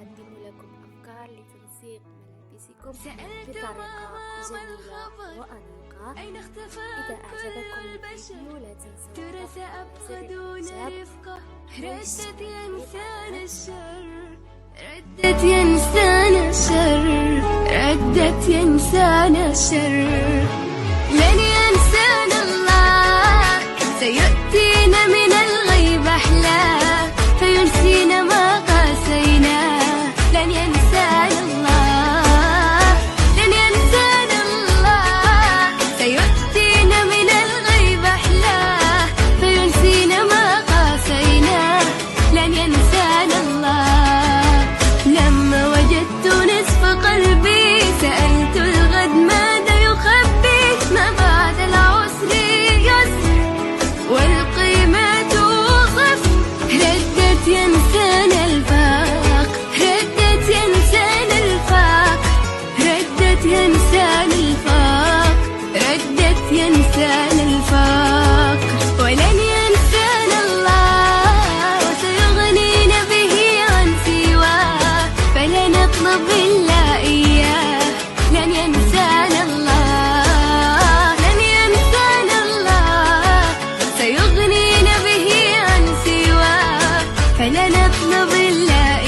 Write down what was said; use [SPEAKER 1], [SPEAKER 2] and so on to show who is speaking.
[SPEAKER 1] أقدم لكم أفكار لتنسيق ملابسكم بطريقة جميلة وأنيقة. إذا أعجبكم الفيديو لا تنسوا
[SPEAKER 2] ردت ينسانا الشر، ردت ينسانا الشر، ردت ينسانا الشر. لن ينسانا الله، سيؤتينا من الغيب أحلاه، فينسينا ما قاسيناه. لن ينسانا الله، لن ينسانا الله، سيؤتينا من الغيب أحلاه، فينسينا ما قاسيناه. لن ينسانا الله. لما وجدت نصف قلبي سألت الغد ماذا يخبي، ما بعد العسر يسر والقيمة توصف. ردت ينسانا الفاق، ردت ينسانا الفاق، ردت ينسانا الفاق، ردت ينسانا الفاق. ولن ينسانا الله، وسيغنينا به عن سواه، فلا نطلب إلا إياه. لن ينسانا الله، لن ينسانا الله، سيغنينا به عن سواه، فلا نطلب إلا